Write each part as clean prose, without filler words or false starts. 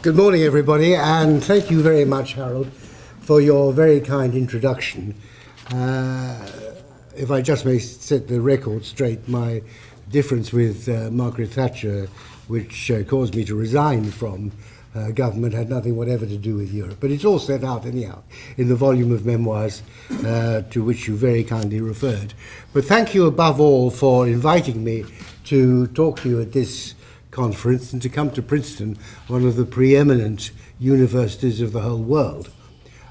Good morning, everybody, and thank you very much, Harold, for your very kind introduction. If I just may set the record straight, my difference with Margaret Thatcher, which caused me to resign from government, had nothing whatever to do with Europe. But it's all set out anyhow in the volume of memoirs to which you very kindly referred. But thank you above all for inviting me to talk to you at this conference and to come to Princeton, one of the preeminent universities of the whole world.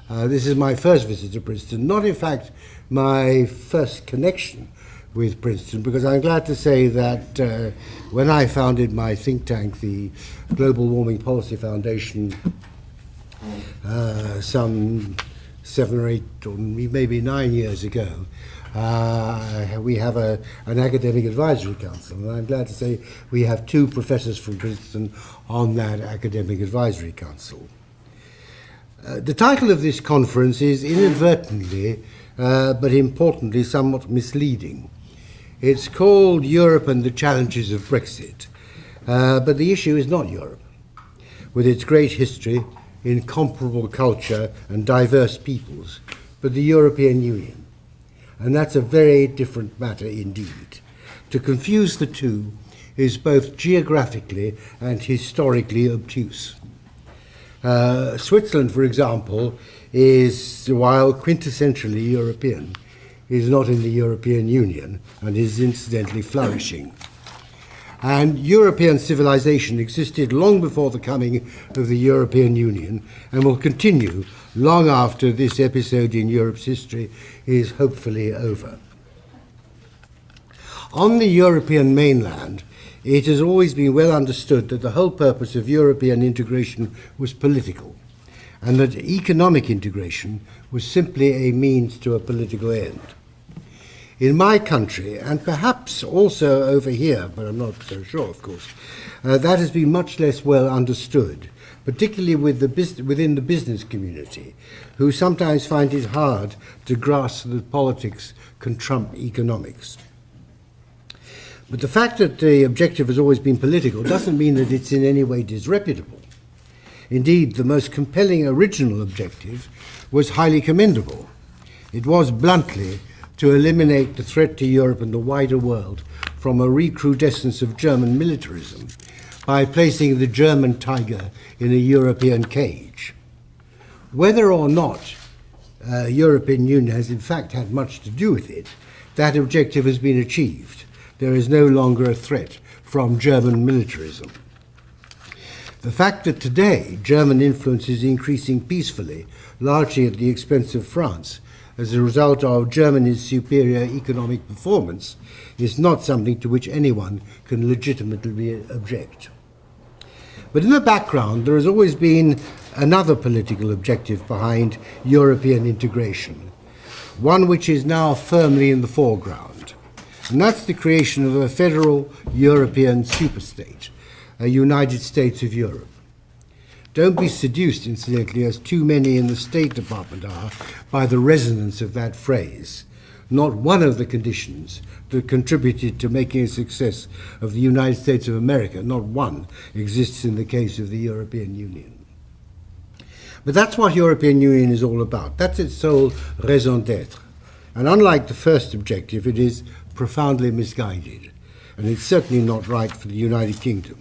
This is my first visit to Princeton, not in fact my first connection with Princeton, because I'm glad to say that when I founded my think tank, the Global Warming Policy Foundation, some 7 or 8 or maybe 9 years ago, we have an academic advisory council, and I'm glad to say we have 2 professors from Princeton on that academic advisory council. The title of this conference is inadvertently, but importantly, somewhat misleading. It's called Europe and the Challenges of Brexit, but the issue is not Europe, with its great history, incomparable culture and diverse peoples, but the European Union. And that's a very different matter indeed. To confuse the two is both geographically and historically obtuse. Switzerland, for example, is, while quintessentially European, is not in the European Union and is incidentally flourishing. And European civilization existed long before the coming of the European Union and will continue long after this episode in Europe's history is hopefully over. On the European mainland, it has always been well understood that the whole purpose of European integration was political, and that economic integration was simply a means to a political end. In my country, and perhaps also over here, but I'm not so sure, of course, that has been much less well understood, particularly within the business community, who sometimes find it hard to grasp that politics can trump economics. But the fact that the objective has always been political doesn't mean that it's in any way disreputable. Indeed, the most compelling original objective was highly commendable. It was, bluntly, to eliminate the threat to Europe and the wider world from a recrudescence of German militarism by placing the German tiger in a European cage. Whether or not European Union has in fact had much to do with it, that objective has been achieved. There is no longer a threat from German militarism. The fact that today German influence is increasing peacefully, largely at the expense of France, as a result of Germany's superior economic performance, is not something to which anyone can legitimately object. But in the background, there has always been another political objective behind European integration, one which is now firmly in the foreground, and that's the creation of a federal European superstate, a United States of Europe. Don't be seduced, incidentally, as too many in the State Department are, by the resonance of that phrase. Not one of the conditions that contributed to making a success of the United States of America, not one, exists in the case of the European Union. But that's what European Union is all about. That's its sole raison d'être. And unlike the first objective, it is profoundly misguided. And it's certainly not right for the United Kingdom.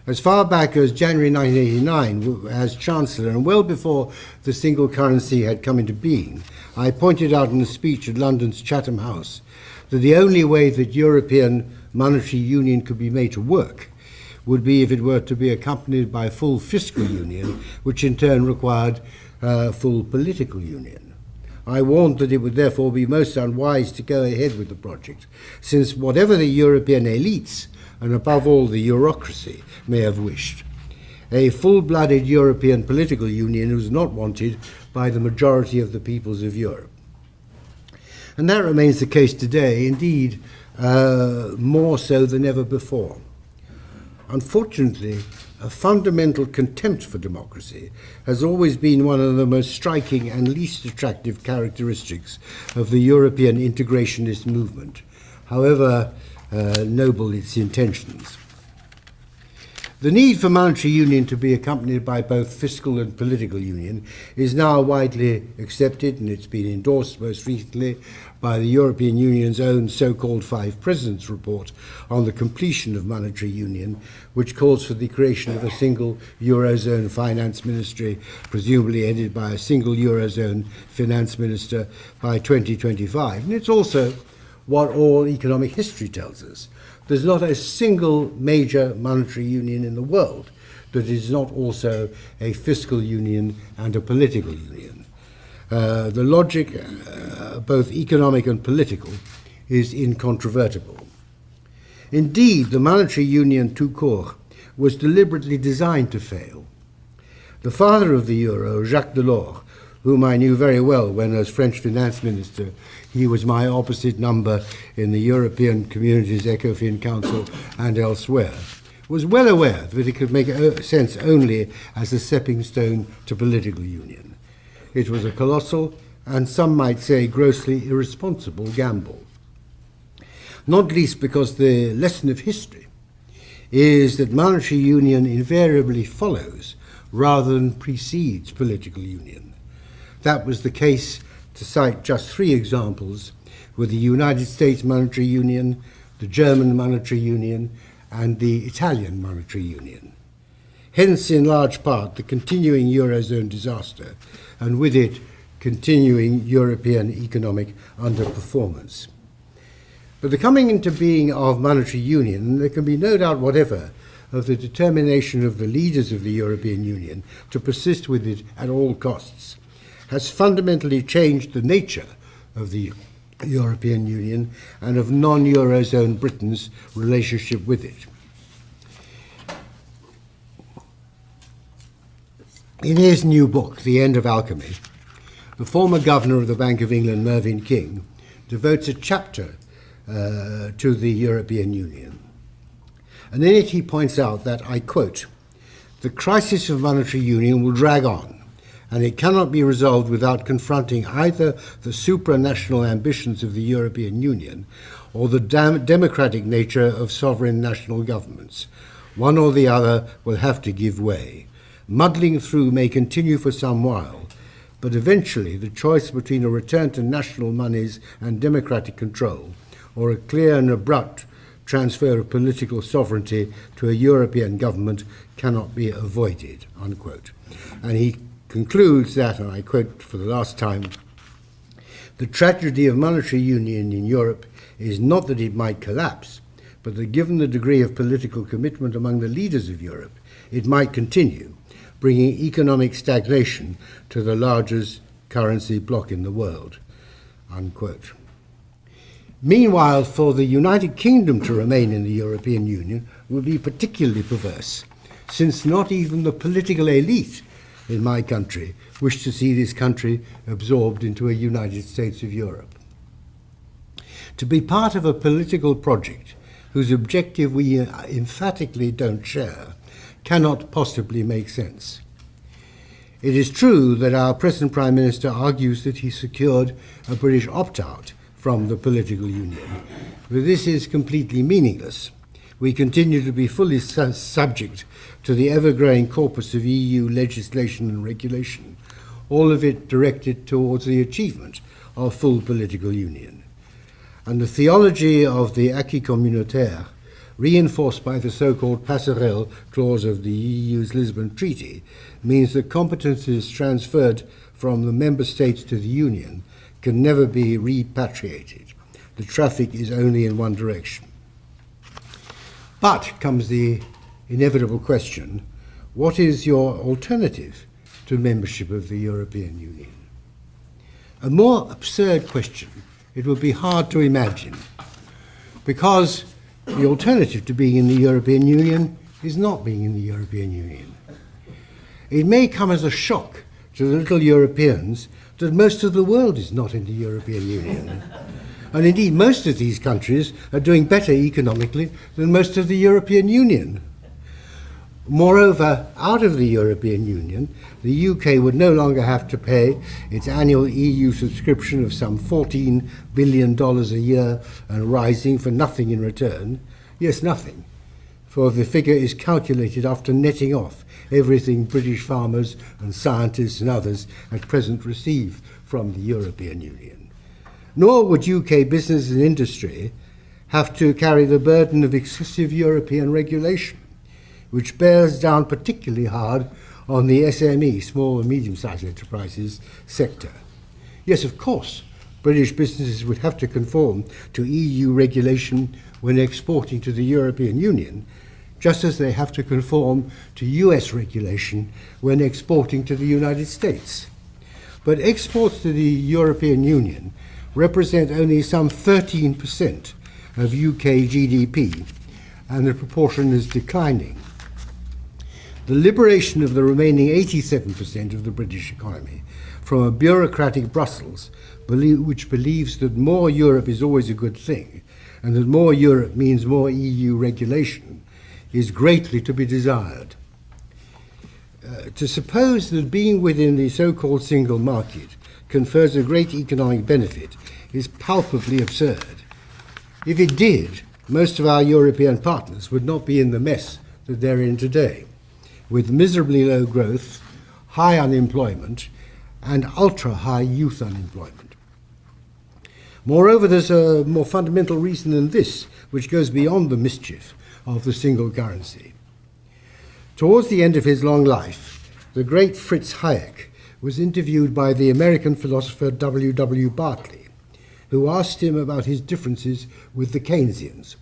As far back as January 1989, as Chancellor, and well before the single currency had come into being, I pointed out in a speech at London's Chatham House that the only way that European monetary union could be made to work would be if it were to be accompanied by full fiscal union, which in turn required full political union. I warned that it would therefore be most unwise to go ahead with the project, since whatever the European elites, and above all the bureaucracy, may have wished, a full-blooded European political union was not wanted by the majority of the peoples of Europe. And that remains the case today, indeed, more so than ever before. Unfortunately, a fundamental contempt for democracy has always been one of the most striking and least attractive characteristics of the European integrationist movement, however noble its intentions. The need for monetary union to be accompanied by both fiscal and political union is now widely accepted, and it's been endorsed most recently by the European Union's own so-called Five Presidents report on the completion of monetary union, which calls for the creation of a single Eurozone finance ministry, presumably headed by a single Eurozone finance minister by 2025. And it's also what all economic history tells us. There's not a single major monetary union in the world that is not also a fiscal union and a political union. The logic, both economic and political, is incontrovertible. Indeed, the monetary union tout court was deliberately designed to fail. The father of the euro, Jacques Delors, whom I knew very well when as French finance minister he was my opposite number in the European Community's ECOFIN Council and elsewhere, was well aware that it could make sense only as a stepping stone to political union. It was a colossal and some might say grossly irresponsible gamble. Not least because the lesson of history is that monetary union invariably follows rather than precedes political union. That was the case, to cite just three examples, with the United States monetary union, the German monetary union, and the Italian monetary union. Hence, in large part, the continuing Eurozone disaster, and with it, continuing European economic underperformance. But the coming into being of monetary union, there can be no doubt whatever of the determination of the leaders of the European Union to persist with it at all costs, has fundamentally changed the nature of the European Union and of non-Eurozone Britain's relationship with it. In his new book, The End of Alchemy, the former governor of the Bank of England, Mervyn King, devotes a chapter to the European Union. And in it he points out that, I quote, "The crisis of monetary union will drag on, and it cannot be resolved without confronting either the supranational ambitions of the European Union or the democratic nature of sovereign national governments. One or the other will have to give way. Muddling through may continue for some while, but eventually the choice between a return to national monies and democratic control or a clear and abrupt transfer of political sovereignty to a European government cannot be avoided," unquote. And he concludes that, and I quote for the last time, "The tragedy of monetary union in Europe is not that it might collapse, but that given the degree of political commitment among the leaders of Europe, it might continue, bringing economic stagnation to the largest currency bloc in the world," unquote. Meanwhile, for the United Kingdom to remain in the European Union would be particularly perverse, since not even the political elite in my country wish to see this country absorbed into a United States of Europe. To be part of a political project whose objective we emphatically don't share cannot possibly make sense. It is true that our present Prime Minister argues that he secured a British opt-out from the political union, but this is completely meaningless. We continue to be fully subject to the ever-growing corpus of EU legislation and regulation, all of it directed towards the achievement of full political union. And the theology of the acquis communautaire, reinforced by the so-called passerelle clause of the EU's Lisbon Treaty, means that competences transferred from the member states to the Union can never be repatriated. The traffic is only in one direction. But comes the inevitable question, what is your alternative to membership of the European Union? A more absurd question it would be hard to imagine, because the alternative to being in the European Union is not being in the European Union. It may come as a shock to the little Europeans that most of the world is not in the European Union. And indeed, most of these countries are doing better economically than most of the European Union. Moreover, out of the European Union, the UK would no longer have to pay its annual EU subscription of some $14 billion a year and rising for nothing in return. Yes, nothing. for the figure is calculated after netting off everything British farmers and scientists and others at present receive from the European Union. Nor would UK business and industry have to carry the burden of excessive European regulation, which bears down particularly hard on the SME, small and medium-sized enterprises, sector. Yes, of course, British businesses would have to conform to EU regulation when exporting to the European Union, just as they have to conform to US regulation when exporting to the United States. But exports to the European Union represent only some 13% of UK GDP, and the proportion is declining. The liberation of the remaining 87% of the British economy from a bureaucratic Brussels which believes that more Europe is always a good thing and that more Europe means more EU regulation is greatly to be desired. To suppose that being within the so-called single market confers a great economic benefit is palpably absurd. If it did, most of our European partners would not be in the mess that they're in today, with miserably low growth, high unemployment, and ultra-high youth unemployment. Moreover, there's a more fundamental reason than this, which goes beyond the mischief of the single currency. Towards the end of his long life, the great Fritz Hayek was interviewed by the American philosopher W. Bartley, who asked him about his differences with the Keynesians.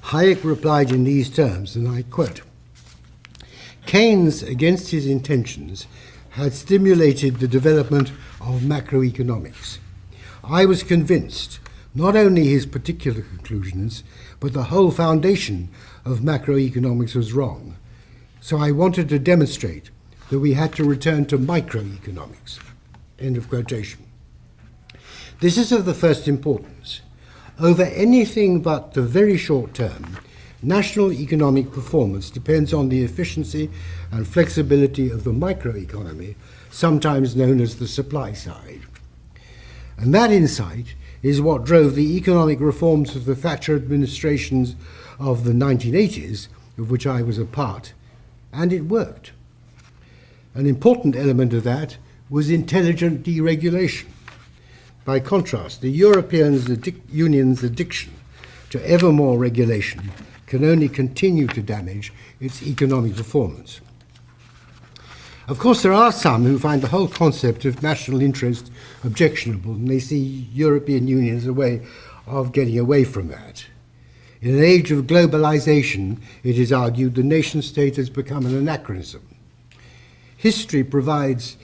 Hayek replied in these terms, and I quote, "Keynes, against his intentions, had stimulated the development of macroeconomics. I was convinced not only his particular conclusions, but the whole foundation of macroeconomics was wrong. So I wanted to demonstrate that we had to return to microeconomics." End of quotation. This is of the first importance. Over anything but the very short term, national economic performance depends on the efficiency and flexibility of the microeconomy, sometimes known as the supply side. And that insight is what drove the economic reforms of the Thatcher administrations of the 1980s, of which I was a part, and it worked. An important element of that was intelligent deregulation. By contrast, the European Union's addiction to ever more regulation can only continue to damage its economic performance. Of course, there are some who find the whole concept of national interest objectionable, and they see European Union as a way of getting away from that. In an age of globalization, it is argued, the nation-state has become an anachronism. History provides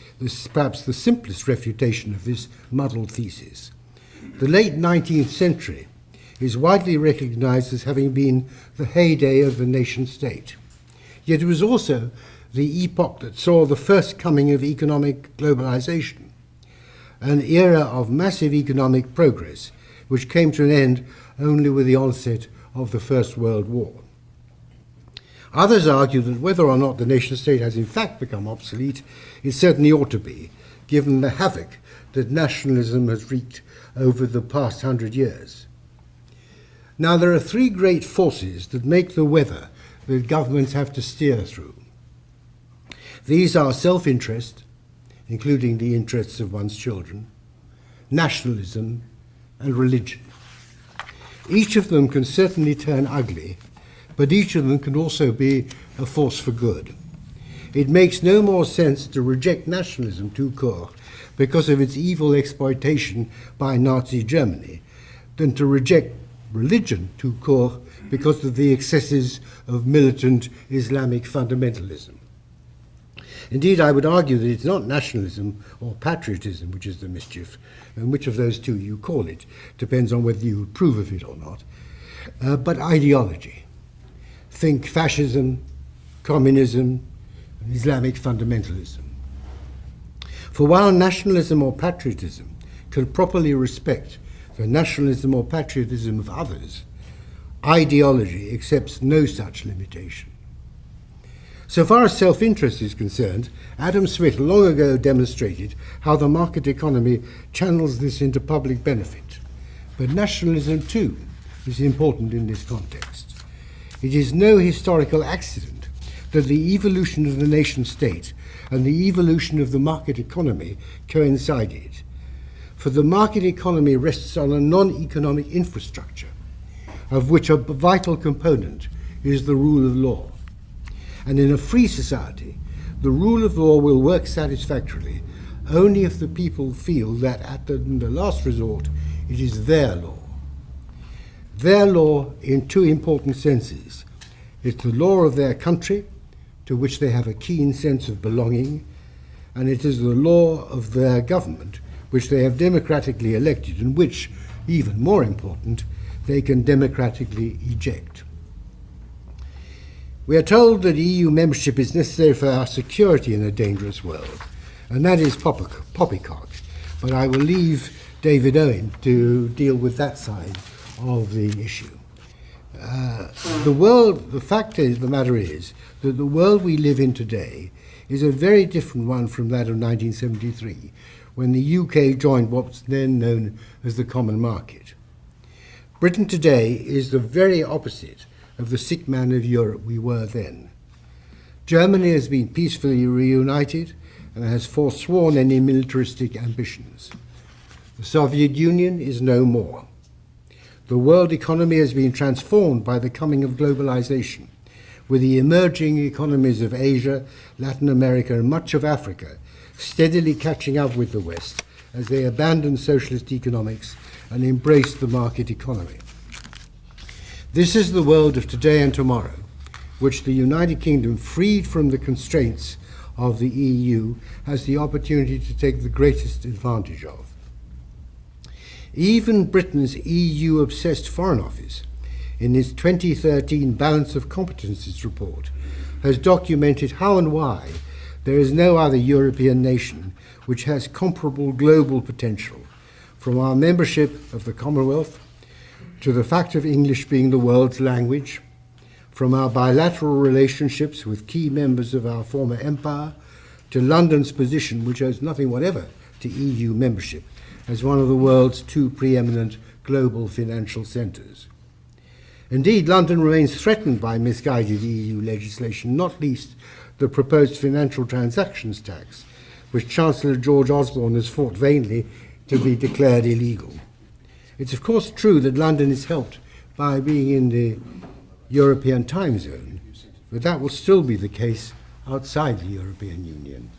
perhaps the simplest refutation of this muddled thesis. The late 19th century is widely recognized as having been the heyday of the nation-state. Yet it was also the epoch that saw the first coming of economic globalization, an era of massive economic progress which came to an end only with the onset of the First World War. Others argue that whether or not the nation-state has in fact become obsolete, it certainly ought to be, given the havoc that nationalism has wreaked over the past 100 years. Now, there are three great forces that make the weather that governments have to steer through. These are self-interest, including the interests of one's children, nationalism, and religion. Each of them can certainly turn ugly, but each of them can also be a force for good. It makes no more sense to reject nationalism tout court because of its evil exploitation by Nazi Germany than to reject religion tout court because of the excesses of militant Islamic fundamentalism. Indeed, I would argue that it's not nationalism or patriotism which is the mischief, and which of those two you call it depends on whether you approve of it or not, but ideology. Think fascism, communism, and Islamic fundamentalism. For while nationalism or patriotism can properly respect the nationalism or patriotism of others, ideology accepts no such limitation. So far as self-interest is concerned, Adam Smith long ago demonstrated how the market economy channels this into public benefit. But nationalism, too, is important in this context. It is no historical accident that the evolution of the nation-state and the evolution of the market economy coincided. For the market economy rests on a non-economic infrastructure, of which a vital component is the rule of law. And in a free society, the rule of law will work satisfactorily only if the people feel that in the last resort it is their law. Their law in two important senses. It's the law of their country, to which they have a keen sense of belonging, and it is the law of their government, which they have democratically elected and which, even more important, they can democratically eject. We are told that EU membership is necessary for our security in a dangerous world, and that is poppycock. But I will leave David Owen to deal with that side of the issue. The fact of the matter is that the world we live in today is a very different one from that of 1973, when the UK joined what was then known as the Common Market. Britain today is the very opposite of the sick man of Europe we were then. Germany has been peacefully reunited and has forsworn any militaristic ambitions. The Soviet Union is no more. The world economy has been transformed by the coming of globalization, with the emerging economies of Asia, Latin America, and much of Africa steadily catching up with the West as they abandon socialist economics and embrace the market economy. This is the world of today and tomorrow, which the United Kingdom, freed from the constraints of the EU, has the opportunity to take the greatest advantage of. Even Britain's EU-obsessed Foreign Office, in its 2013 Balance of Competences report, has documented how and why there is no other European nation which has comparable global potential, from our membership of the Commonwealth to the fact of English being the world's language, from our bilateral relationships with key members of our former empire to London's position, which owes nothing whatever to EU membership, as one of the world's two preeminent global financial centres. Indeed, London remains threatened by misguided EU legislation, not least the proposed financial transactions tax, which Chancellor George Osborne has fought vainly to be declared illegal. It's of course true that London is helped by being in the European time zone, but that will still be the case outside the European Union.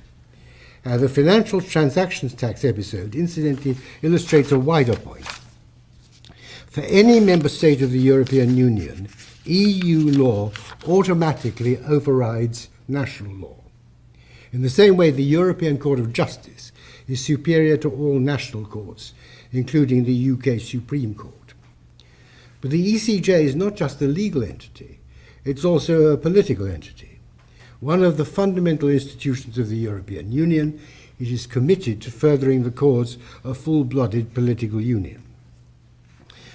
The financial transactions tax episode incidentally illustrates a wider point. For any member state of the European Union, EU law automatically overrides national law. In the same way, the European Court of Justice is superior to all national courts, including the UK Supreme Court. But the ECJ is not just a legal entity, it's also a political entity. One of the fundamental institutions of the European Union, it is committed to furthering the cause of full-blooded political union.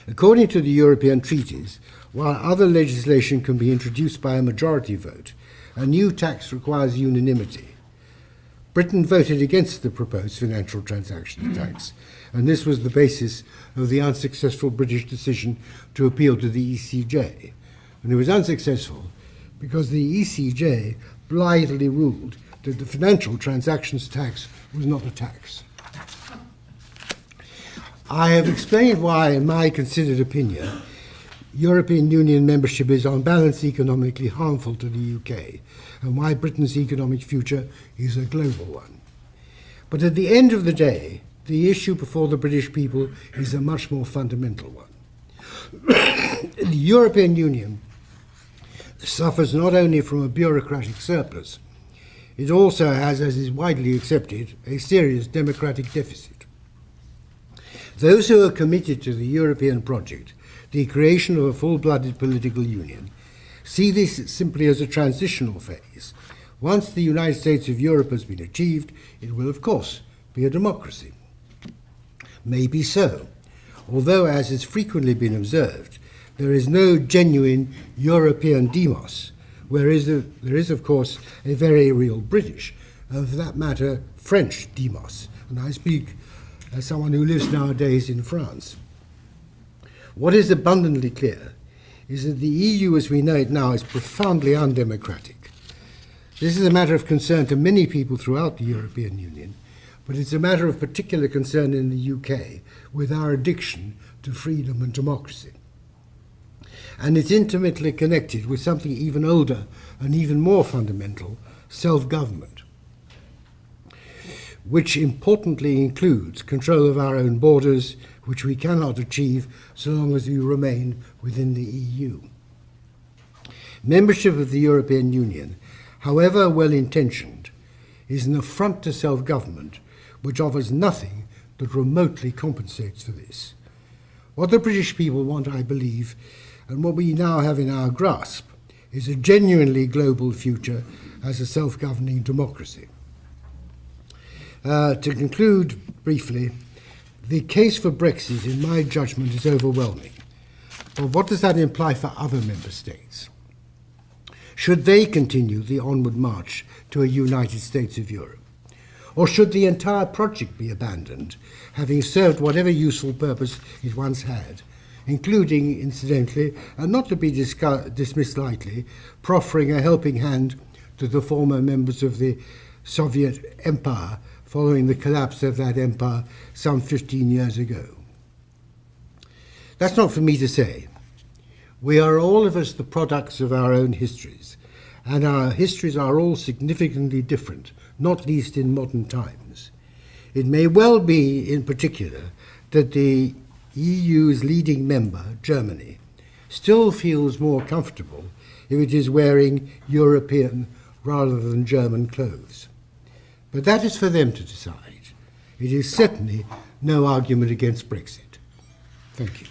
According to the European treaties, while other legislation can be introduced by a majority vote, a new tax requires unanimity. Britain voted against the proposed financial transactions tax, and this was the basis of the unsuccessful British decision to appeal to the ECJ. And it was unsuccessful because the ECJ blithely ruled that the financial transactions tax was not a tax. I have explained why, in my considered opinion, European Union membership is on balance economically harmful to the UK, and why Britain's economic future is a global one. But at the end of the day, the issue before the British people is a much more fundamental one. The European Union suffers not only from a bureaucratic surplus, it also has, as is widely accepted, a serious democratic deficit. Those who are committed to the European project, the creation of a full-blooded political union, see this simply as a transitional phase. Once the United States of Europe has been achieved, it will, of course, be a democracy. Maybe so, although, as has frequently been observed, there is no genuine European demos, whereas there is, of course, a very real British, and for that matter, French demos. And I speak as someone who lives nowadays in France. What is abundantly clear is that the EU as we know it now is profoundly undemocratic. This is a matter of concern to many people throughout the European Union, but it's a matter of particular concern in the UK with our addiction to freedom and democracy. And it's intimately connected with something even older and even more fundamental, self-government, which importantly includes control of our own borders, which we cannot achieve so long as we remain within the EU. Membership of the European Union, however well-intentioned, is an affront to self-government which offers nothing that remotely compensates for this. What the British people want, I believe, and what we now have in our grasp, is a genuinely global future as a self-governing democracy. To conclude briefly, the case for Brexit, in my judgment, is overwhelming. But what does that imply for other member states? Should they continue the onward march to a United States of Europe? Or should the entire project be abandoned, having served whatever useful purpose it once had, including, incidentally, and not to be dismissed lightly, proffering a helping hand to the former members of the Soviet Empire following the collapse of that empire some 15 years ago? That's not for me to say. We are all of us the products of our own histories, and our histories are all significantly different, not least in modern times. It may well be, in particular, that the EU's leading member, Germany, still feels more comfortable if it is wearing European rather than German clothes. But that is for them to decide. It is certainly no argument against Brexit. Thank you.